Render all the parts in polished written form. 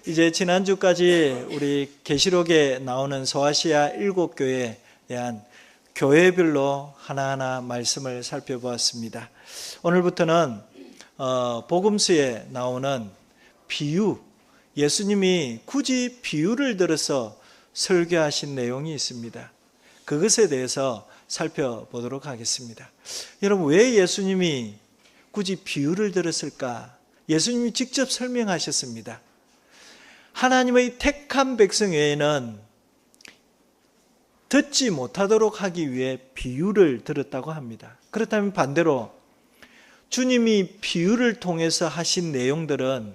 이제 지난주까지 우리 계시록에 나오는 소아시아 7교회에 대한 교회별로 하나하나 말씀을 살펴보았습니다. 오늘부터는 복음서에 나오는 비유, 예수님이 굳이 비유를 들어서 설교하신 내용이 있습니다. 그것에 대해서 살펴보도록 하겠습니다. 여러분, 왜 예수님이 굳이 비유를 들었을까? 예수님이 직접 설명하셨습니다. 하나님의 택한 백성 외에는 듣지 못하도록 하기 위해 비유를 들었다고 합니다. 그렇다면 반대로 주님이 비유를 통해서 하신 내용들은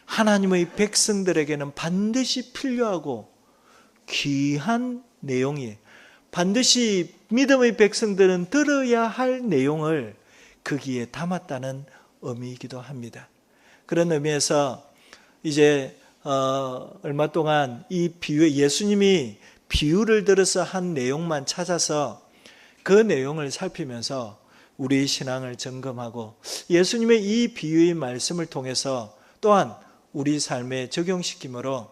하나님의 백성들에게는 반드시 필요하고 귀한 내용이에요. 반드시 믿음의 백성들은 들어야 할 내용을 거기에 담았다는 의미이기도 합니다. 그런 의미에서 이제 얼마 동안 이 비유, 예수님이 비유를 들어서 한 내용만 찾아서 그 내용을 살피면서 우리 신앙을 점검하고 예수님의 이 비유의 말씀을 통해서 또한 우리 삶에 적용시킴으로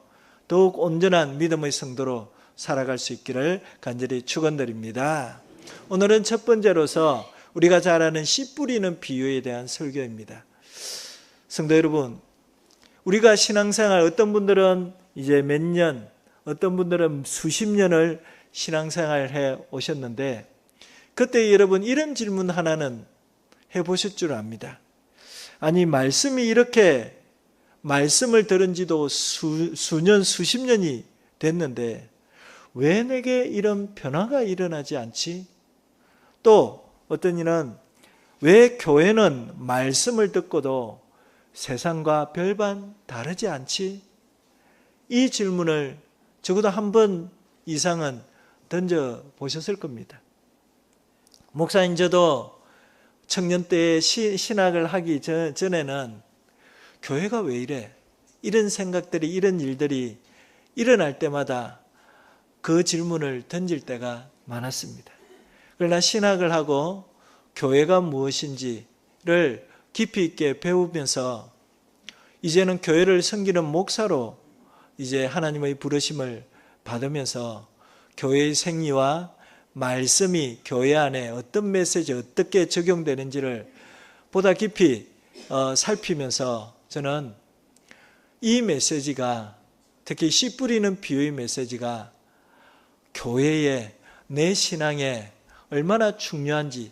더욱 온전한 믿음의 성도로 살아갈 수 있기를 간절히 축원드립니다. 오늘은 첫 번째로서 우리가 잘 아는 씨 뿌리는 비유에 대한 설교입니다. 성도 여러분, 우리가 신앙생활, 어떤 분들은 이제 몇 년, 어떤 분들은 수십 년을 신앙생활을 해 오셨는데 그때 여러분 이런 질문 하나는 해보실 줄 압니다. 아니, 말씀이 이렇게 말씀을 들은 지도 수년, 수십 년이 됐는데 왜 내게 이런 변화가 일어나지 않지? 또 어떤 이는 왜 교회는 말씀을 듣고도 세상과 별반 다르지 않지? 이 질문을 적어도 한 번 이상은 던져보셨을 겁니다. 목사님, 저도 청년 때에 신학을 하기 전에는 교회가 왜 이래? 이런 생각들이, 이런 일들이 일어날 때마다 그 질문을 던질 때가 많았습니다. 그러나 신학을 하고 교회가 무엇인지를 깊이 있게 배우면서 이제는 교회를 섬기는 목사로 이제 하나님의 부르심을 받으면서 교회의 생리와 말씀이 교회 안에 어떤 메시지, 어떻게 적용되는지를 보다 깊이 살피면서 저는 이 메시지가, 특히 씨 뿌리는 비유의 메시지가 교회에, 내 신앙에 얼마나 중요한지,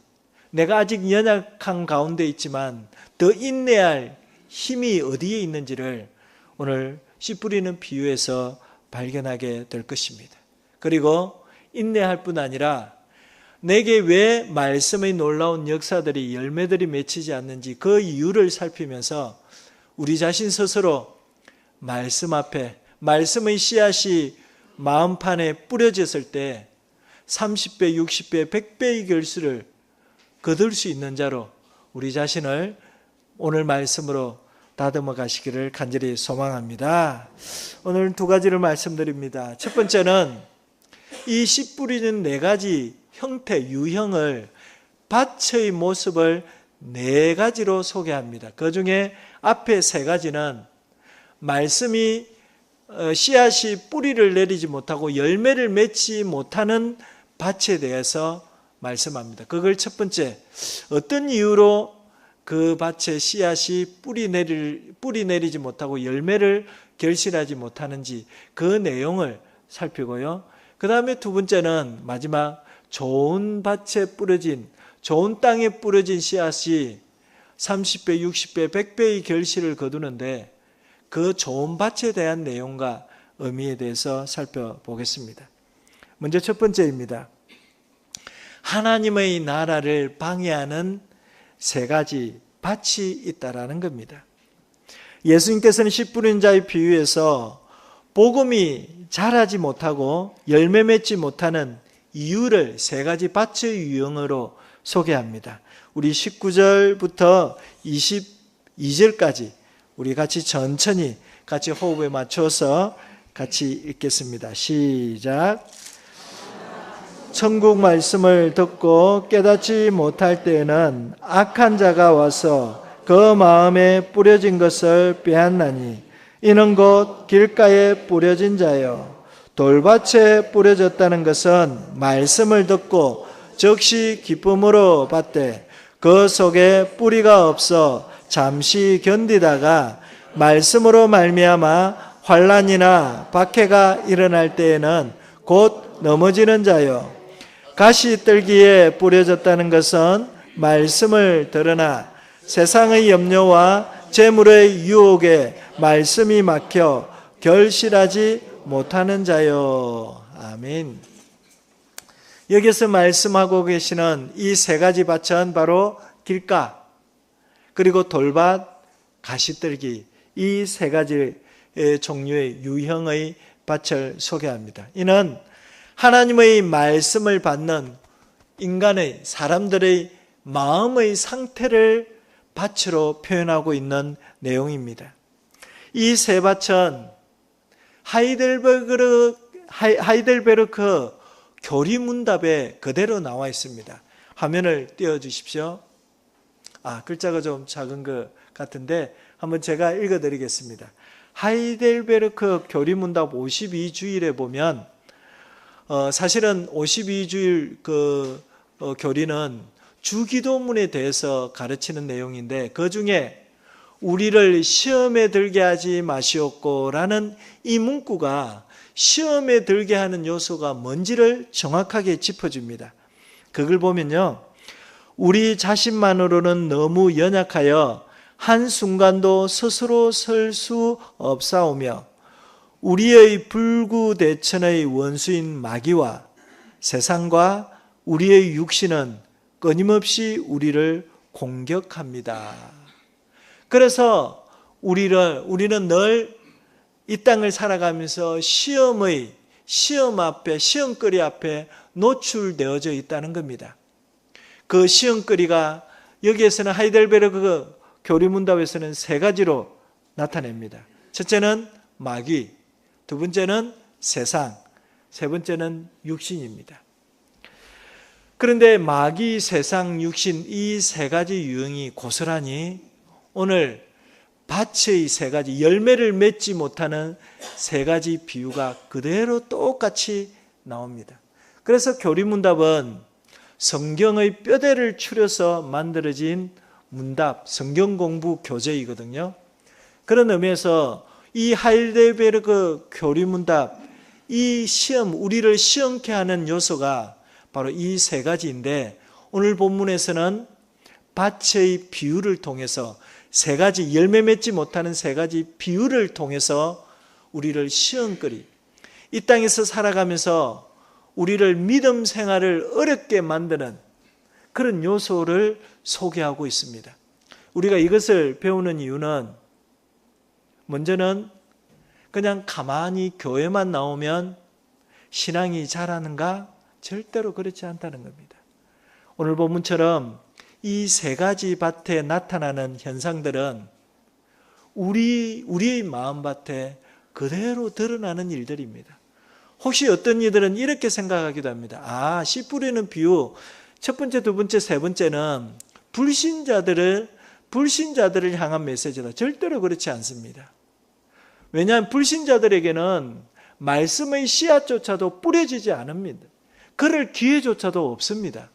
내가 아직 연약한 가운데 있지만 더 인내할 힘이 어디에 있는지를 오늘 씨 뿌리는 비유에서 발견하게 될 것입니다. 그리고 인내할 뿐 아니라 내게 왜 말씀의 놀라운 역사들이, 열매들이 맺히지 않는지 그 이유를 살피면서 우리 자신 스스로 말씀 앞에, 말씀의 씨앗이 마음판에 뿌려졌을 때 30배, 60배, 100배의 결실을 거둘 수 있는 자로 우리 자신을 오늘 말씀으로 다듬어 가시기를 간절히 소망합니다. 오늘 두 가지를 말씀드립니다. 첫 번째는 이 씨 뿌리는 네 가지 형태, 유형을, 밭의 모습을 네 가지로 소개합니다. 그 중에 앞에 세 가지는 말씀이 씨앗이 뿌리를 내리지 못하고 열매를 맺지 못하는 밭에 대해서 말씀합니다. 그걸 첫 번째, 어떤 이유로 그 밭에 씨앗이 뿌리 내리지 못하고 열매를 결실하지 못하는지 그 내용을 살피고요. 그 다음에 두 번째는 마지막, 좋은 밭에 뿌려진, 좋은 땅에 뿌려진 씨앗이 30배, 60배, 100배의 결실을 거두는데 그 좋은 밭에 대한 내용과 의미에 대해서 살펴보겠습니다. 먼저 첫 번째입니다. 하나님의 나라를 방해하는 세 가지 밭이 있다라는 겁니다. 예수님께서는 씨 뿌린 자의 비유에서 복음이 자라지 못하고 열매 맺지 못하는 이유를 세 가지 밭의 유형으로 소개합니다. 우리 19절부터 22절까지 우리 같이 천천히 같이 호흡에 맞춰서 같이 읽겠습니다. 시작. 천국 말씀을 듣고 깨닫지 못할 때에는 악한 자가 와서 그 마음에 뿌려진 것을 빼앗나니 이는 곧 길가에 뿌려진 자요. 돌밭에 뿌려졌다는 것은 말씀을 듣고 즉시 기쁨으로 받되 그 속에 뿌리가 없어 잠시 견디다가 말씀으로 말미암아 환난이나 박해가 일어날 때에는 곧 넘어지는 자요. 가시떨기에 뿌려졌다는 것은 말씀을 들으나 세상의 염려와 재물의 유혹에 말씀이 막혀 결실하지 못하는 자요. 아멘. 여기서 말씀하고 계시는 이 세 가지 밭은 바로 길가, 그리고 돌밭, 가시떨기, 이 세 가지 종류의 유형의 밭을 소개합니다. 이는 하나님의 말씀을 받는 인간의, 사람들의 마음의 상태를 밭으로 표현하고 있는 내용입니다. 이 세 밭은 하이델베르크 교리문답에 그대로 나와 있습니다. 화면을 띄워주십시오. 글자가 좀 작은 것 같은데 한번 제가 읽어드리겠습니다. 하이델베르크 교리문답 52주일에 보면 사실은 52주일 교리는 주기도문에 대해서 가르치는 내용인데 그 중에 우리를 시험에 들게 하지 마시옵고라는 이 문구가 시험에 들게 하는 요소가 뭔지를 정확하게 짚어줍니다. 그걸 보면요, 우리 자신만으로는 너무 연약하여 한순간도 스스로 설 수 없사오며 우리의 불구대천의 원수인 마귀와 세상과 우리의 육신은 끊임없이 우리를 공격합니다. 그래서 우리는 늘 이 땅을 살아가면서 시험 앞에, 시험거리 앞에 노출되어져 있다는 겁니다. 그 시험거리가 여기에서는 하이델베르크 교리문답에서는 세 가지로 나타냅니다. 첫째는 마귀, 두 번째는 세상, 세 번째는 육신입니다. 그런데 마귀, 세상, 육신 이 세 가지 유형이 고스란히 오늘 밭의 세 가지, 열매를 맺지 못하는 세 가지 비유가 그대로 똑같이 나옵니다. 그래서 교리문답은 성경의 뼈대를 추려서 만들어진 문답, 성경 공부 교재이거든요. 그런 의미에서 이 하이델베르크 교리문답, 이 시험, 우리를 시험케 하는 요소가 바로 이 세 가지인데 오늘 본문에서는 밭의 비유를 통해서 세 가지, 열매 맺지 못하는 세 가지 비유를 통해서 우리를 시험거리, 이 땅에서 살아가면서 우리를 믿음 생활을 어렵게 만드는 그런 요소를 소개하고 있습니다. 우리가 이것을 배우는 이유는 먼저는 그냥 가만히 교회만 나오면 신앙이 자라는가? 절대로 그렇지 않다는 겁니다. 오늘 본문처럼 이 세 가지 밭에 나타나는 현상들은 우리의 마음밭에 그대로 드러나는 일들입니다. 혹시 어떤 이들은 이렇게 생각하기도 합니다. 씨 뿌리는 비유, 첫 번째, 두 번째, 세 번째는 불신자들을 향한 메시지다. 절대로 그렇지 않습니다. 왜냐하면 불신자들에게는 말씀의 씨앗조차도 뿌려지지 않습니다. 그럴 기회조차도 없습니다.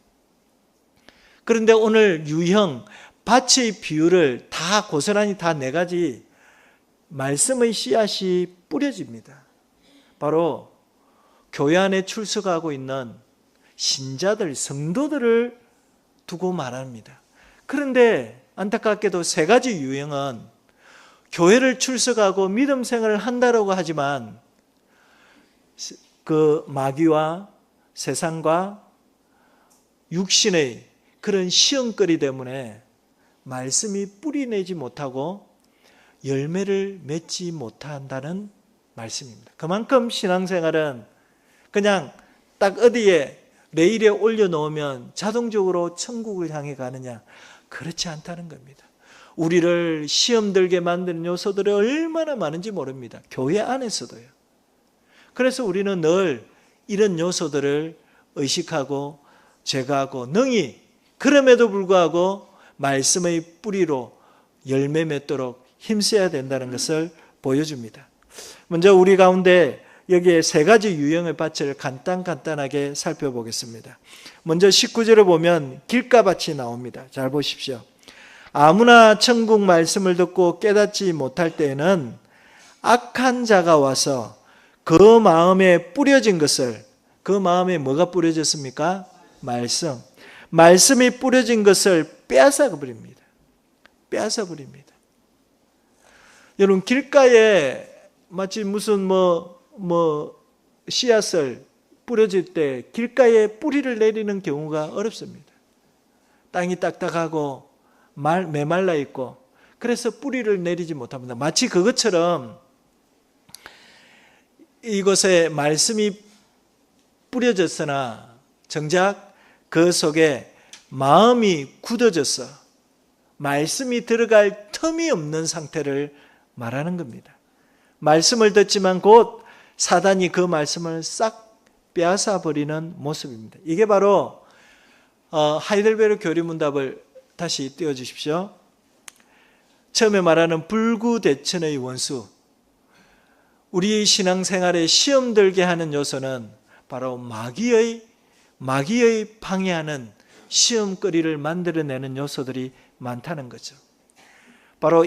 그런데 오늘 유형, 밭의 비유를 다 고스란히 다 네 가지 말씀의 씨앗이 뿌려집니다. 바로 교회 안에 출석하고 있는 신자들, 성도들을 두고 말합니다. 그런데 안타깝게도 세 가지 유형은 교회를 출석하고 믿음 생활을 한다고 하지만 그 마귀와 세상과 육신의 그런 시험거리 때문에 말씀이 뿌리내지 못하고 열매를 맺지 못한다는 말씀입니다. 그만큼 신앙생활은 그냥 딱 어디에 레일에 올려놓으면 자동적으로 천국을 향해 가느냐, 그렇지 않다는 겁니다. 우리를 시험 들게 만드는 요소들이 얼마나 많은지 모릅니다. 교회 안에서도요. 그래서 우리는 늘 이런 요소들을 의식하고 제거하고 능히, 그럼에도 불구하고 말씀의 뿌리로 열매 맺도록 힘써야 된다는 것을 보여줍니다. 먼저 우리 가운데 여기에 세 가지 유형의 밭을 간단하게 살펴보겠습니다. 먼저 19절을 보면 길가밭이 나옵니다. 잘 보십시오. 아무나 천국 말씀을 듣고 깨닫지 못할 때에는 악한 자가 와서 그 마음에 뿌려진 것을, 그 마음에 뭐가 뿌려졌습니까? 말씀이 뿌려진 것을 빼앗아 버립니다. 여러분, 길가에 마치 무슨 씨앗을 뿌려질 때 길가에 뿌리를 내리는 경우가 어렵습니다. 땅이 딱딱하고 메말라 있고, 그래서 뿌리를 내리지 못합니다. 마치 그것처럼 이곳에 말씀이 뿌려졌으나 정작 그 속에 마음이 굳어져서 말씀이 들어갈 틈이 없는 상태를 말하는 겁니다. 말씀을 듣지만 곧 사단이 그 말씀을 싹 빼앗아 버리는 모습입니다. 이게 바로 하이델베르 교리문답을 다시 띄워주십시오. 처음에 말하는 불구대천의 원수, 우리 신앙생활에 시험 들게 하는 요소는 바로 마귀의 방해하는 시험거리를 만들어내는 요소들이 많다는 거죠. 바로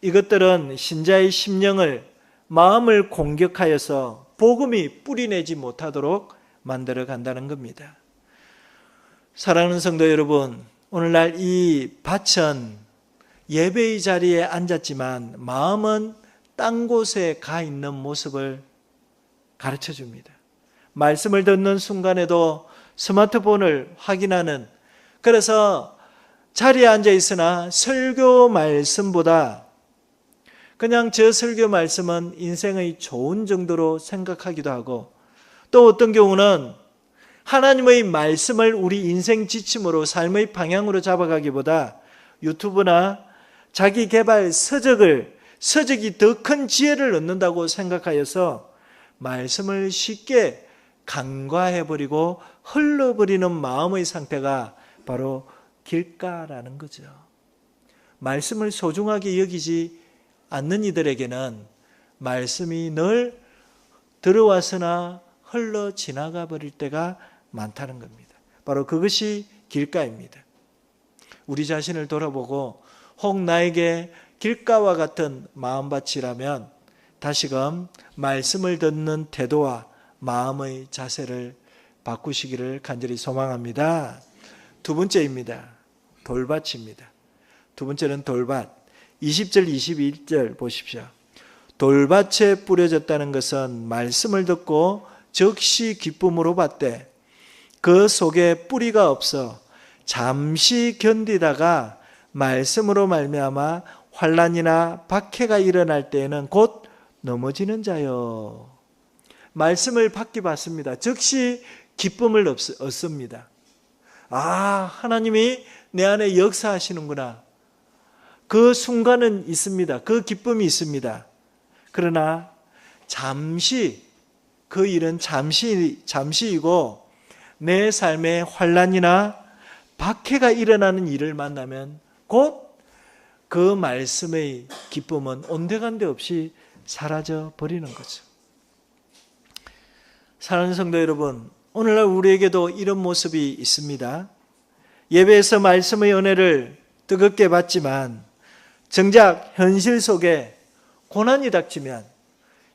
이것들은 신자의 심령을, 마음을 공격하여서 복음이 뿌리내지 못하도록 만들어 간다는 겁니다. 사랑하는 성도 여러분, 오늘날 이 밭은 예배의 자리에 앉았지만 마음은 딴 곳에 가 있는 모습을 가르쳐 줍니다. 말씀을 듣는 순간에도 스마트폰을 확인하는, 그래서 자리에 앉아 있으나 설교 말씀보다 그냥 저 설교 말씀은 인생의 좋은 정도로 생각하기도 하고, 또 어떤 경우는 하나님의 말씀을 우리 인생 지침으로, 삶의 방향으로 잡아가기보다 유튜브나 자기 개발 서적이 더 큰 지혜를 얻는다고 생각하여서 말씀을 쉽게 간과해버리고 흘러버리는 마음의 상태가 바로 길가라는 거죠. 말씀을 소중하게 여기지 않는 이들에게는 말씀이 늘 들어와서나 흘러 지나가 버릴 때가 많다는 겁니다. 바로 그것이 길가입니다. 우리 자신을 돌아보고 혹 나에게 길가와 같은 마음밭이라면 다시금 말씀을 듣는 태도와 마음의 자세를 바꾸시기를 간절히 소망합니다. 두 번째입니다. 돌밭입니다. 두 번째는 돌밭. 20절 21절 보십시오. 돌밭에 뿌려졌다는 것은 말씀을 듣고 즉시 기쁨으로 받되 그 속에 뿌리가 없어 잠시 견디다가 말씀으로 말미암아 환난이나 박해가 일어날 때에는 곧 넘어지는 자요. 말씀을 받습니다. 즉시 기쁨을 얻습니다. 하나님이 내 안에 역사하시는구나. 그 순간은 있습니다. 그 기쁨이 있습니다. 그러나 잠시, 그 일은 잠시이고 내 삶에 환난이나 박해가 일어나는 일을 만나면 곧 그 말씀의 기쁨은 온데간데 없이 사라져 버리는 거죠. 사랑하는 성도 여러분, 오늘날 우리에게도 이런 모습이 있습니다. 예배에서 말씀의 은혜를 뜨겁게 받지만 정작 현실 속에 고난이 닥치면,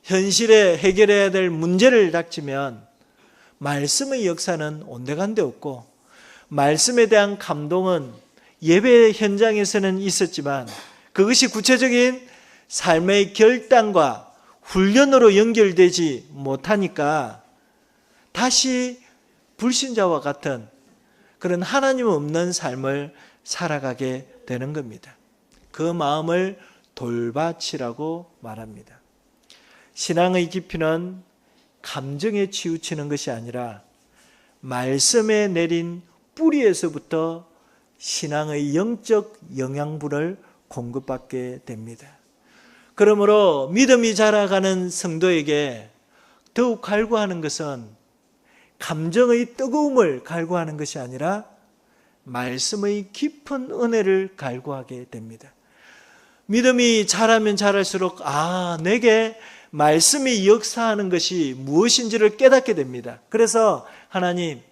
현실에 해결해야 될 문제를 닥치면 말씀의 역사는 온데간데 없고, 말씀에 대한 감동은 예배 현장에서는 있었지만 그것이 구체적인 삶의 결단과 훈련으로 연결되지 못하니까 다시 불신자와 같은 그런 하나님 없는 삶을 살아가게 되는 겁니다. 그 마음을 돌밭이라고 말합니다. 신앙의 깊이는 감정에 치우치는 것이 아니라 말씀에 내린 뿌리에서부터 신앙의 영적 영양분을 공급받게 됩니다. 그러므로 믿음이 자라가는 성도에게 더욱 갈구하는 것은 감정의 뜨거움을 갈구하는 것이 아니라 말씀의 깊은 은혜를 갈구하게 됩니다. 믿음이 자라면 자랄수록 내게 말씀이 역사하는 것이 무엇인지를 깨닫게 됩니다. 그래서 하나님,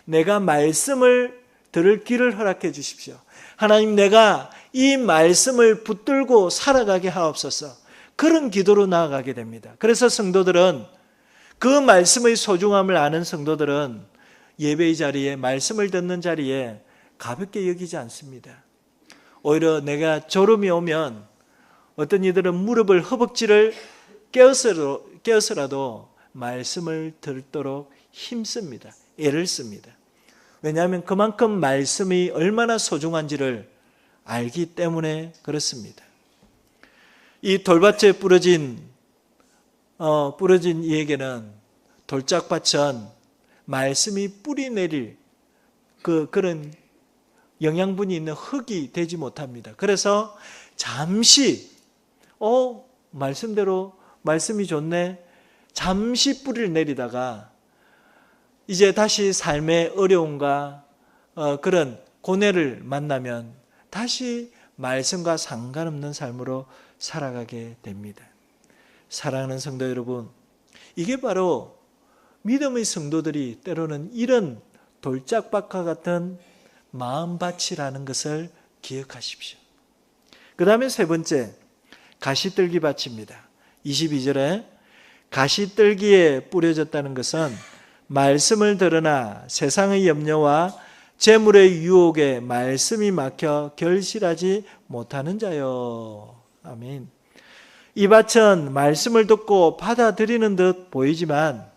내가 말씀을 들을 길을 허락해 주십시오. 하나님, 내가 이 말씀을 붙들고 살아가게 하옵소서. 그런 기도로 나아가게 됩니다. 그래서 성도들은, 그 말씀의 소중함을 아는 성도들은 예배의 자리에, 말씀을 듣는 자리에 가볍게 여기지 않습니다. 오히려 내가 졸음이 오면 어떤 이들은 무릎을, 허벅지를 깨어서라도 말씀을 듣도록 힘씁니다. 애를 씁니다. 왜냐하면 그만큼 말씀이 얼마나 소중한지를 알기 때문에 그렇습니다. 이 돌밭에 부러진 이에게는 돌짝밭은 말씀이 뿌리 내릴 그런 영양분이 있는 흙이 되지 못합니다. 그래서 잠시 말씀대로 말씀이 좋네, 잠시 뿌리를 내리다가 이제 다시 삶의 어려움과 그런 고뇌를 만나면 다시 말씀과 상관없는 삶으로 살아가게 됩니다. 사랑하는 성도 여러분, 이게 바로 믿음의 성도들이 때로는 이런 돌짝밭과 같은 마음밭이라는 것을 기억하십시오. 그 다음에 세 번째, 가시떨기 밭입니다. 22절에 가시떨기에 뿌려졌다는 것은 말씀을 들으나 세상의 염려와 재물의 유혹에 말씀이 막혀 결실하지 못하는 자요. 아멘. 이 밭은 말씀을 듣고 받아들이는 듯 보이지만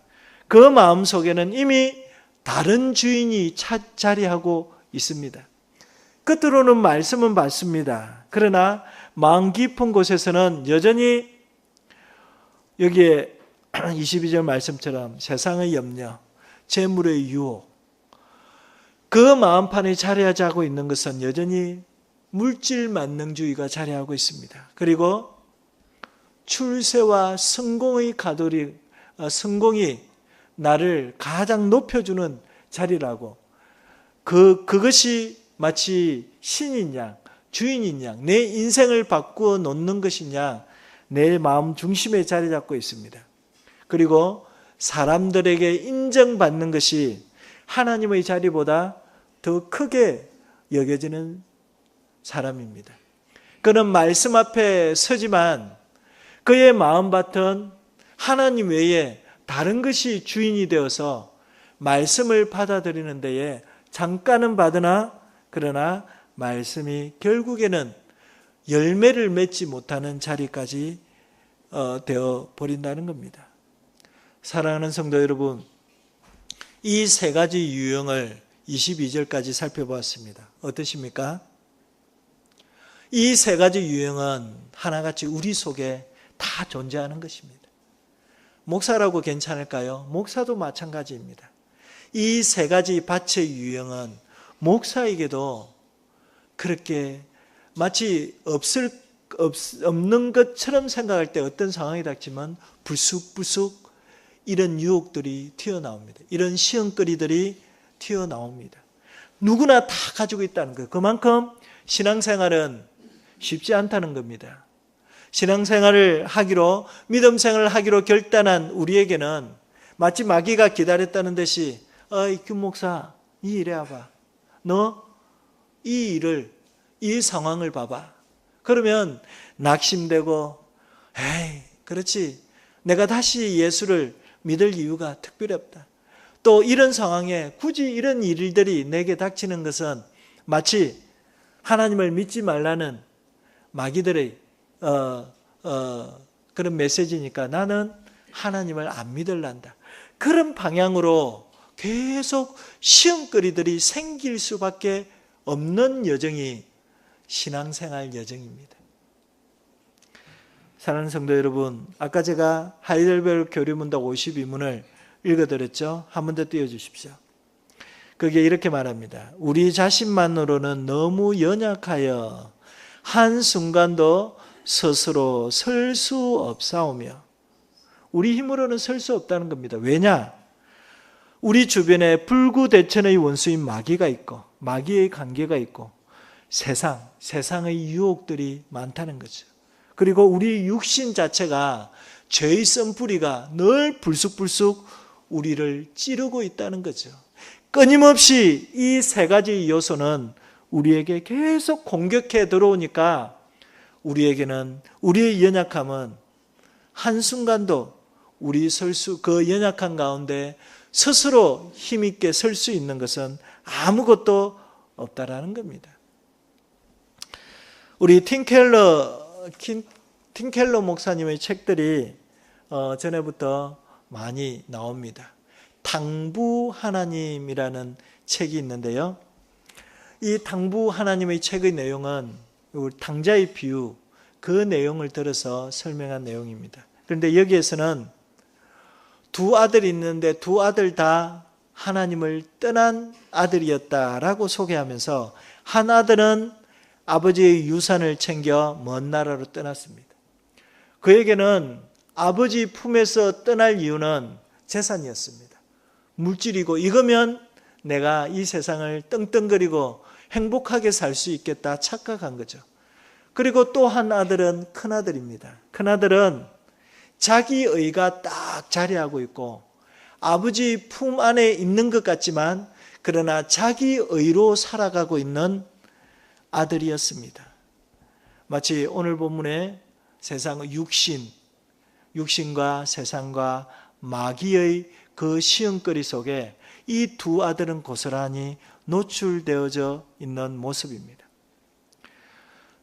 그 마음 속에는 이미 다른 주인이 자리하고 있습니다. 겉으로는 말씀은 받습니다. 그러나 마음 깊은 곳에서는 여전히 여기에 22절 말씀처럼 세상의 염려, 재물의 유혹, 그 마음판에 자리하고 있는 것은 여전히 물질 만능주의가 자리하고 있습니다. 그리고 출세와 성공의 성공이 나를 가장 높여주는 자리라고, 그것이 마치 신인 양, 주인인 양, 내 인생을 바꾸어 놓는 것인 양, 내 마음 중심에 자리 잡고 있습니다. 그리고 사람들에게 인정받는 것이 하나님의 자리보다 더 크게 여겨지는 사람입니다. 그는 말씀 앞에 서지만 그의 마음밭은 하나님 외에 다른 것이 주인이 되어서 말씀을 받아들이는 데에 잠깐은 받으나 그러나 말씀이 결국에는 열매를 맺지 못하는 자리까지 되어 버린다는 겁니다. 사랑하는 성도 여러분, 이 세 가지 유형을 22절까지 살펴보았습니다. 어떠십니까? 이 세 가지 유형은 하나같이 우리 속에 다 존재하는 것입니다. 목사라고 괜찮을까요? 목사도 마찬가지입니다. 이 세 가지 밭의 유형은 목사에게도 그렇게 마치 없는 것처럼 생각할 때 어떤 상황이 닥치면 불쑥불쑥 이런 유혹들이 튀어나옵니다. 이런 시험거리들이 튀어나옵니다. 누구나 다 가지고 있다는 거예요. 그만큼 신앙생활은 쉽지 않다는 겁니다. 신앙생활을 하기로, 믿음생활을 하기로 결단한 우리에게는 마치 마귀가 기다렸다는 듯이 김 목사, 이 일에 와봐. 너 이 상황을 봐봐. 그러면 낙심되고, 그렇지. 내가 다시 예수를 믿을 이유가 특별히 없다. 또 이런 상황에 굳이 이런 일들이 내게 닥치는 것은 마치 하나님을 믿지 말라는 마귀들의 그런 메시지니까 나는 하나님을 안 믿을란다. 그런 방향으로 계속 시험거리들이 생길 수밖에 없는 여정이 신앙생활 여정입니다. 사랑하는 성도 여러분, 아까 제가 하이델베르 교리문답 52문을 읽어드렸죠? 한 번 더 띄워주십시오. 그게 이렇게 말합니다. 우리 자신만으로는 너무 연약하여 한순간도 스스로 설 수 없사오며, 우리 힘으로는 설 수 없다는 겁니다. 왜냐? 우리 주변에 불구대천의 원수인 마귀가 있고, 마귀의 관계가 있고, 세상의 유혹들이 많다는 거죠. 그리고 우리 육신 자체가 죄의 쓴뿌리가 늘 불쑥불쑥 우리를 찌르고 있다는 거죠. 끊임없이 이 세 가지 요소는 우리에게 계속 공격해 들어오니까 우리에게는, 우리의 연약함은 한순간도 그 연약한 가운데 스스로 힘있게 설 수 있는 것은 아무것도 없다라는 겁니다. 우리 팀켈러 목사님의 책들이 전에부터 많이 나옵니다. 당부 하나님이라는 책이 있는데요. 이 당부 하나님의 책의 내용은 당자의 비유, 그 내용을 들어서 설명한 내용입니다. 그런데 여기에서는 두 아들이 있는데 두 아들 다 하나님을 떠난 아들이었다라고 소개하면서 한 아들은 아버지의 유산을 챙겨 먼 나라로 떠났습니다. 그에게는 아버지 품에서 떠날 이유는 재산이었습니다. 물질이고, 이거면 내가 이 세상을 떵떵거리고 행복하게 살 수 있겠다 착각한 거죠. 그리고 또 한 아들은 큰아들입니다. 큰아들은 자기 의가 딱 자리하고 있고 아버지 품 안에 있는 것 같지만 그러나 자기 의로 살아가고 있는 아들이었습니다. 마치 오늘 본문에 세상의 육신과 세상과 마귀의 그 시험거리 속에 이 두 아들은 고스란히 노출되어져 있는 모습입니다.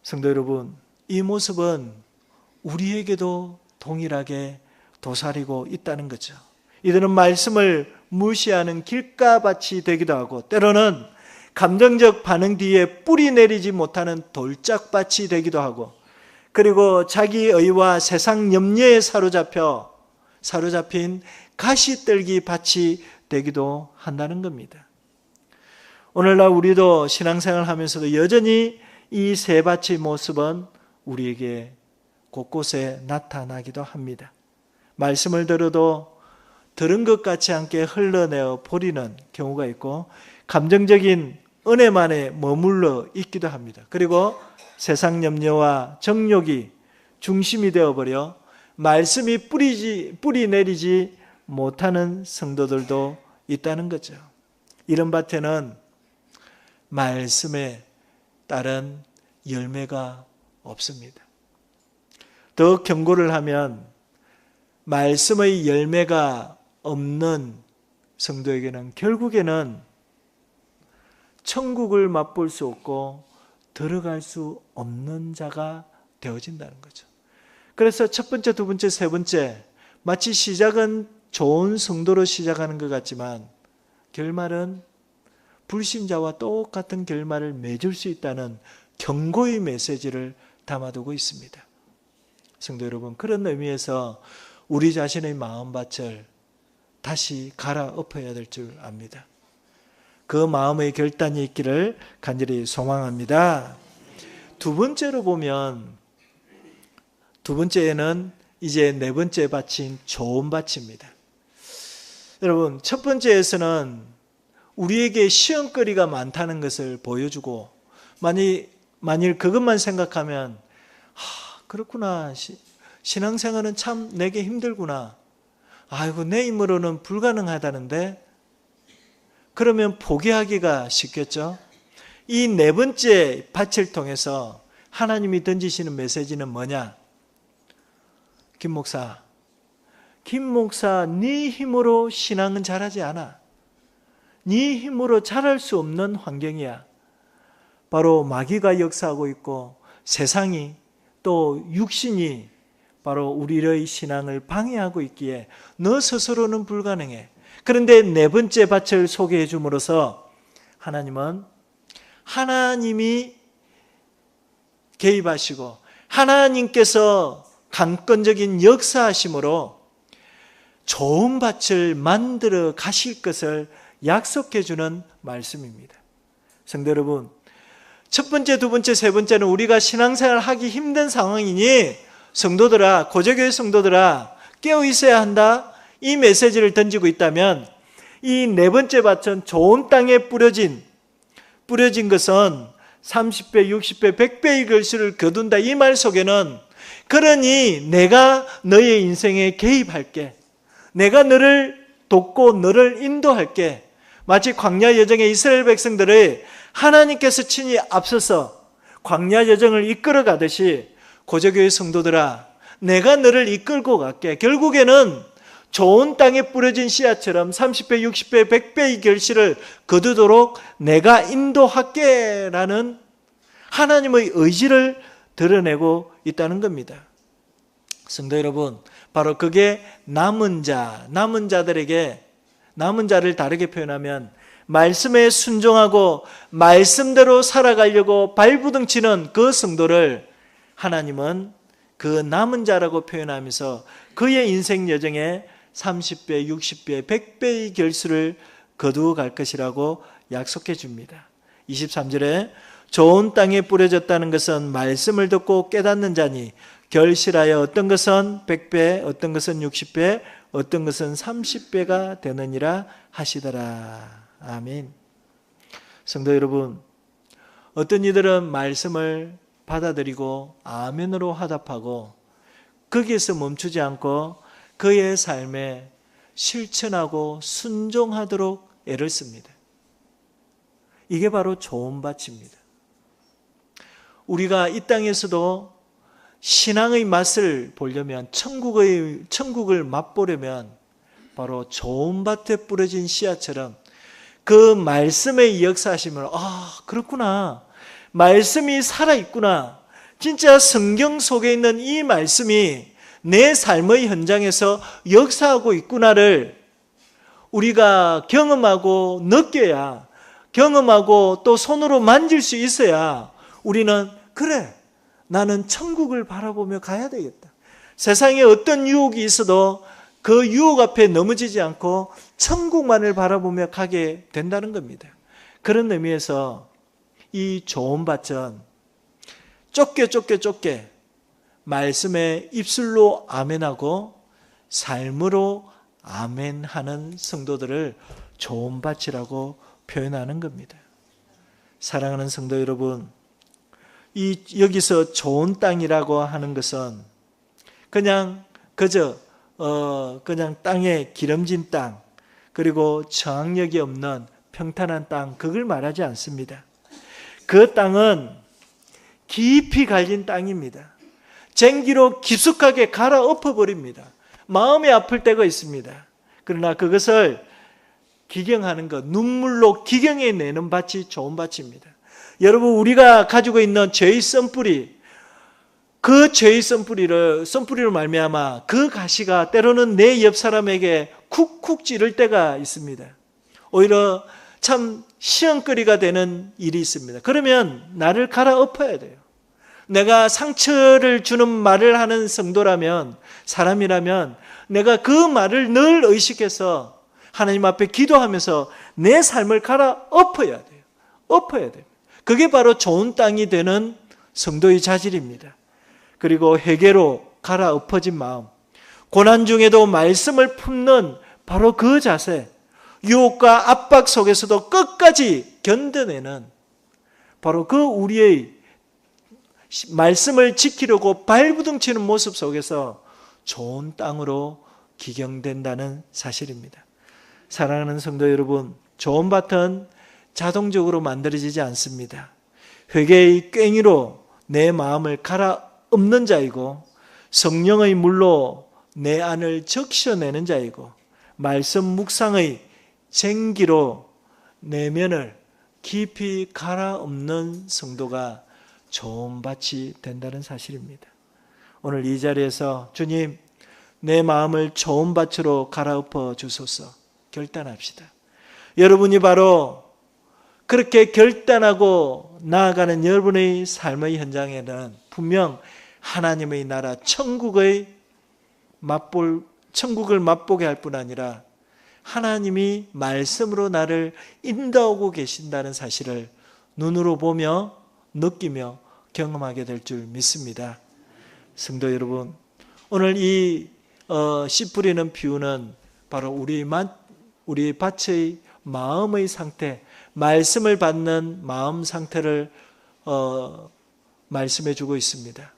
성도 여러분, 이 모습은 우리에게도 동일하게 도사리고 있다는 거죠. 이들은 말씀을 무시하는 길가밭이 되기도 하고, 때로는 감정적 반응 뒤에 뿌리 내리지 못하는 돌짝밭이 되기도 하고, 그리고 자기 의와 세상 염려에 사로잡힌 가시떨기 밭이 되기도 한다는 겁니다. 오늘날 우리도 신앙생활 하면서도 여전히 이 세 밭의 모습은 우리에게 곳곳에 나타나기도 합니다. 말씀을 들어도 들은 것 같지 않게 흘러내어 버리는 경우가 있고, 감정적인 은혜만에 머물러 있기도 합니다. 그리고 세상 염려와 정욕이 중심이 되어버려 말씀이 뿌리 내리지 못하는 성도들도 있다는 거죠. 이런 밭에는 말씀에 따른 열매가 없습니다. 더 경고를 하면 말씀의 열매가 없는 성도에게는 결국에는 천국을 맛볼 수 없고 들어갈 수 없는 자가 되어진다는 거죠. 그래서 첫 번째, 두 번째, 세 번째, 마치 시작은 좋은 성도로 시작하는 것 같지만 결말은 불신자와 똑같은 결말을 맺을 수 있다는 경고의 메시지를 담아두고 있습니다. 성도 여러분, 그런 의미에서 우리 자신의 마음밭을 다시 갈아엎어야 될 줄 압니다. 그 마음의 결단이 있기를 간절히 소망합니다. 두 번째로 보면, 두 번째에는 이제 네 번째 밭인 좋은 밭입니다. 여러분, 첫 번째에서는 우리에게 시험거리가 많다는 것을 보여주고, 만일 그것만 생각하면 그렇구나, 신앙생활은 참 내게 힘들구나, 아이고 내 힘으로는 불가능하다는데, 그러면 포기하기가 쉽겠죠. 이 네 번째 밭을 통해서 하나님이 던지시는 메시지는 뭐냐? 김 목사, 네 힘으로 신앙은 잘하지 않아. 네 힘으로 잘할 수 없는 환경이야. 바로 마귀가 역사하고 있고 세상이 또 육신이 바로 우리의 신앙을 방해하고 있기에 너 스스로는 불가능해. 그런데 네 번째 밭을 소개해 줌으로써 하나님은 하나님이 개입하시고 하나님께서 강권적인 역사하심으로 좋은 밭을 만들어 가실 것을 약속해 주는 말씀입니다. 성도 여러분, 첫 번째, 두 번째, 세 번째는 우리가 신앙생활 하기 힘든 상황이니 성도들아, 고재교회 성도들아 깨어 있어야 한다, 이 메시지를 던지고 있다면, 이 네 번째 밭은 좋은 땅에 뿌려진 것은 30배, 60배, 100배의 결실을 거둔다, 이 말 속에는 그러니 내가 너의 인생에 개입할게. 내가 너를 돕고 너를 인도할게. 마치 광야 여정의 이스라엘 백성들의 하나님께서 친히 앞서서 광야 여정을 이끌어 가듯이 고저교회 성도들아, 내가 너를 이끌고 갈게. 결국에는 좋은 땅에 뿌려진 씨앗처럼 30배, 60배, 100배의 결실을 거두도록 내가 인도할게 라는 하나님의 의지를 드러내고 있다는 겁니다. 성도 여러분, 바로 그게 남은 자들에게, 남은 자를 다르게 표현하면 말씀에 순종하고 말씀대로 살아가려고 발부둥치는 그 성도를 하나님은 그 남은 자라고 표현하면서 그의 인생 여정에 30배, 60배, 100배의 결실을 거두어 갈 것이라고 약속해 줍니다. 23절에 좋은 땅에 뿌려졌다는 것은 말씀을 듣고 깨닫는 자니 결실하여 어떤 것은 100배, 어떤 것은 60배, 어떤 것은 30배가 되느니라 하시더라. 아멘. 성도 여러분, 어떤 이들은 말씀을 받아들이고 아멘으로 화답하고 거기에서 멈추지 않고 그의 삶에 실천하고 순종하도록 애를 씁니다. 이게 바로 좋은 밭입니다. 우리가 이 땅에서도 신앙의 맛을 보려면, 천국을 맛보려면 바로 좋은 밭에 뿌려진 씨앗처럼 그 말씀의 역사하심을, 그렇구나, 말씀이 살아있구나, 진짜 성경 속에 있는 이 말씀이 내 삶의 현장에서 역사하고 있구나를 우리가 경험하고 느껴야, 경험하고 또 손으로 만질 수 있어야 우리는 그래, 나는 천국을 바라보며 가야 되겠다. 세상에 어떤 유혹이 있어도 그 유혹 앞에 넘어지지 않고 천국만을 바라보며 가게 된다는 겁니다. 그런 의미에서 이 좋은 밭은 좁게 말씀에 입술로 아멘하고 삶으로 아멘하는 성도들을 좋은 밭이라고 표현하는 겁니다. 사랑하는 성도 여러분, 여기서 좋은 땅이라고 하는 것은 그냥 땅에 기름진 땅, 그리고 저항력이 없는 평탄한 땅, 그걸 말하지 않습니다. 그 땅은 깊이 갈린 땅입니다. 쟁기로 깊숙하게 갈아엎어 버립니다. 마음이 아플 때가 있습니다. 그러나 그것을 기경하는 것, 눈물로 기경해내는 밭이 좋은 밭입니다. 여러분, 우리가 가지고 있는 죄의 썬뿌리, 그 죄의 썬뿌리로 말미암아 그 가시가 때로는 내 옆 사람에게 쿡쿡 찌를 때가 있습니다. 오히려 참 시험거리가 되는 일이 있습니다. 그러면 나를 갈아엎어야 돼요. 내가 상처를 주는 말을 하는 성도라면, 사람이라면 내가 그 말을 늘 의식해서 하나님 앞에 기도하면서 내 삶을 갈아엎어야 돼요. 엎어야 돼요. 그게 바로 좋은 땅이 되는 성도의 자질입니다. 그리고 회개로 갈아엎어진 마음, 고난 중에도 말씀을 품는 바로 그 자세, 유혹과 압박 속에서도 끝까지 견뎌내는 바로 그 우리의 말씀을 지키려고 발부둥치는 모습 속에서 좋은 땅으로 기경된다는 사실입니다. 사랑하는 성도 여러분, 좋은 밭은 자동적으로 만들어지지 않습니다. 회개의 꽹이로 내 마음을 갈아엎는 자이고, 성령의 물로 내 안을 적셔내는 자이고, 말씀 묵상의 쟁기로 내면을 깊이 갈아엎는 성도가 좋은 밭이 된다는 사실입니다. 오늘 이 자리에서 주님, 내 마음을 좋은 밭으로 갈아엎어 주소서 결단합시다. 여러분이 바로 그렇게 결단하고 나아가는 여러분의 삶의 현장에는 분명 하나님의 나라 천국을 맛보게 할 뿐 아니라 하나님이 말씀으로 나를 인도하고 계신다는 사실을 눈으로 보며 느끼며 경험하게 될 줄 믿습니다. 성도 여러분, 오늘 이 씨 뿌리는 비유는 바로 우리 밭의 마음의 상태, 말씀을 받는 마음 상태를 말씀해 주고 있습니다.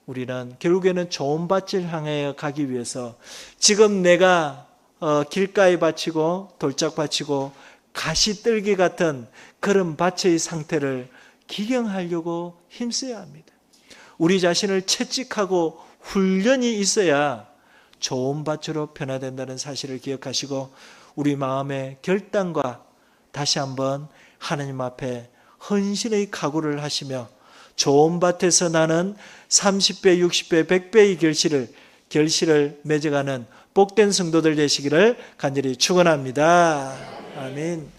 우리는 결국에는 좋은 밭을 향해 가기 위해서 지금 내가 길가에 바치고 돌짝 바치고 가시떨기 같은 그런 밭의 상태를 기경하려고 힘써야 합니다. 우리 자신을 채찍하고 훈련이 있어야 좋은 밭으로 변화된다는 사실을 기억하시고 우리 마음의 결단과 다시 한번 하나님 앞에 헌신의 각오를 하시며 좋은 밭에서 나는 30배, 60배, 100배의 결실을 맺어가는 복된 성도들 되시기를 간절히 축원합니다. 아멘.